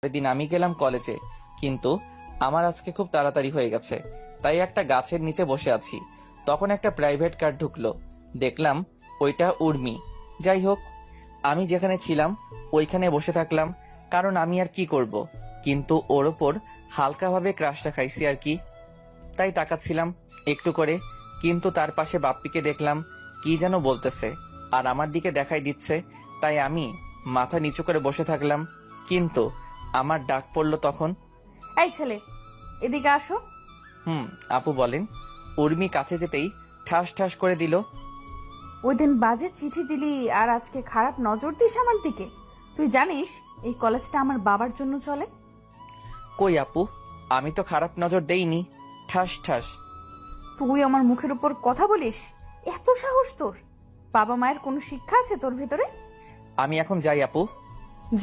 পরের দিন আমি গেলাম কলেজে, কিন্তু আমার আজকে খুব তাড়াতাড়ি হয়ে গেছে, তাই একটা গাছের নিচে বসে আছি। তখন একটা প্রাইভেট কার ঢুকলো, দেখলাম ওইটা উর্মি। যাই হোক, আমি যেখানে ছিলাম ওইখানে বসে থাকলাম, কারণ আমি আর কি করব। কিন্তু ওর ওপর হালকাভাবে ক্রাশটা খাইছি আর কি, তাই তাকাচ্ছিলাম একটু করে। কিন্তু তার পাশে বাপ্পিকে দেখলাম কি যেন বলতেছে, আর আমার দিকে দেখাই দিচ্ছে, তাই আমি মাথা নিচু করে বসে থাকলাম। কিন্তু আমার ডাক পড়লো তখন। এই ছেলে, এদিকে আসো। আপু বলেন। উর্মি কাছে যেতেই ঠাস ঠাস করে দিল। ওই দিন বাজে চিঠি দিলি আর আজকে খারাপ নজর দিস আমার দিকে। তুই জানিস এই কলেজটা আমার বাবার জন্য চলে। কই আপু, আমি তো খারাপ নজর দেইনি। ঠাস ঠাস। তুই আমার মুখের উপর কথা বলিস? এত সাহস তোর? বাবা মায়ের কোনো শিক্ষা আছে তোর ভেতরে? আমি এখন যাই আপু।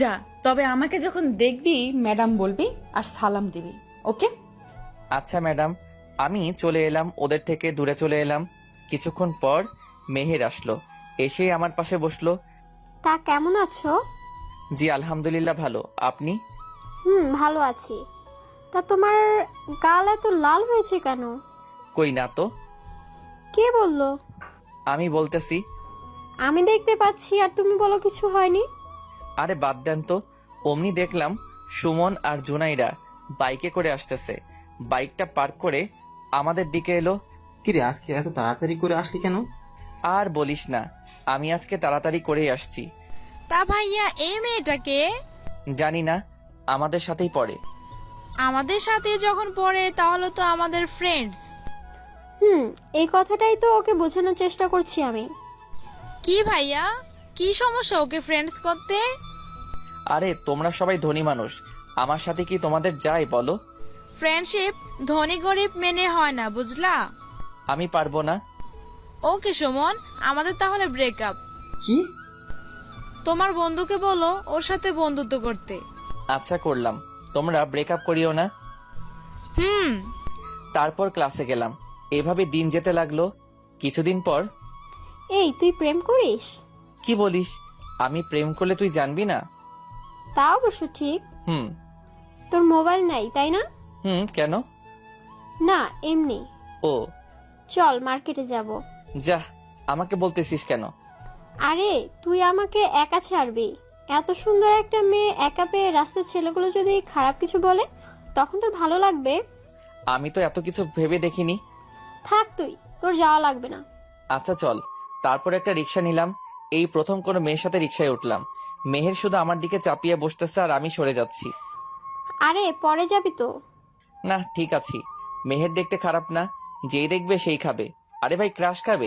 যা, তবে আমাকে যখন দেখবি ম্যাডাম বলবি আর সালাম দিবি, ওকে? আচ্ছা ম্যাডাম। আমি চলে এলাম, ওদের থেকে দূরে চলে এলাম। কিছুক্ষণ পর মেহের আসলো, এসে আমার পাশে বসলো। তা কেমন আছো? জি আলহামদুলিল্লাহ, ভালো। আপনি? ভালো আছি। তা তোমার গাল এত লাল হয়েছে কেন? কই না তো। কে বললো? আমি বলতেছি। আমি দেখতে পাচ্ছি আর তুমি বলো কিছু হয়নি। আরে বাদ দেন তো। অমনি দেখলাম সুমন আর জুনাইরা বাইকে করে আসতেছে। বাইকটা পার্ক করে আমাদের দিকে এলো। কিরে, আজকে এত তাড়াতাড়ি করে আসলি কেন? আর বলিস না, আমি আজকে তাড়াতাড়ি করেই আসছি। তা ভাইয়া, এই মেয়েটাকে? জানি না, আমাদের সাথেই পড়ে। আমাদের সাথে যখন পড়ে তাহলে তো আমাদের ফ্রেন্ডস। এই কথাটাই তো ওকে বোঝানোর চেষ্টা করছি আমি। কি ভাইয়া, কি সমস্যা ওকে ফ্রেন্ডস করতে? আরে তোমরা সবাই ধনী মানুষ, আমার সাথে কি তোমাদের যায় বলো? ফ্রেন্ডশিপ ধনী গরিব মেনে হয় না, বুঝলা? আমি পারবো না। ওকে সুমন, আমাদের তাহলে ব্রেকআপ। কি? তোমার বন্ধুকে বলো ওর সাথে বন্ধুত্ব করতে। আচ্ছা করলাম, তোমরা ব্রেকআপ করিও না। হুম। তারপর ক্লাসে গেলাম, এভাবে দিন যেতে লাগলো। কিছুদিন পর। এই, তুই প্রেম করিস? কি বলিস? আমি প্রেম করলে তুই জানবি না? তা অবশ্য ঠিক। হুম। তোর মোবাইল নাই তাই না? কেন? না, এমনি। ও। চল মার্কেটে যাব। যা, আমাকে বলতেছিস কেন? আরে তুই আমাকে একা ছাড়বি? এত সুন্দর একটা মেয়ে একা পেয়ে রাস্তার ছেলেগুলো যদি খারাপ কিছু বলে তখন তোর ভালো লাগবে? আমি তো এত কিছু ভেবে দেখিনি। থাক তুই, তোর যাওয়া লাগবে না। আচ্ছা চল। তারপর একটা রিক্সা নিলাম। এই প্রথম কোনো মেয়ের সাথে রিক্সায় উঠলাম। মেহের শুধু আমার দিকে চাপিয়ে বসতেছে আর আমি সরে যাচ্ছি। আরে পরে যাবি তো। না ঠিক আছি, মেহের দেখতে খারাপ না, যেই দেখবে সেই খাবে। আরে ভাই, ক্রাশ খাবে।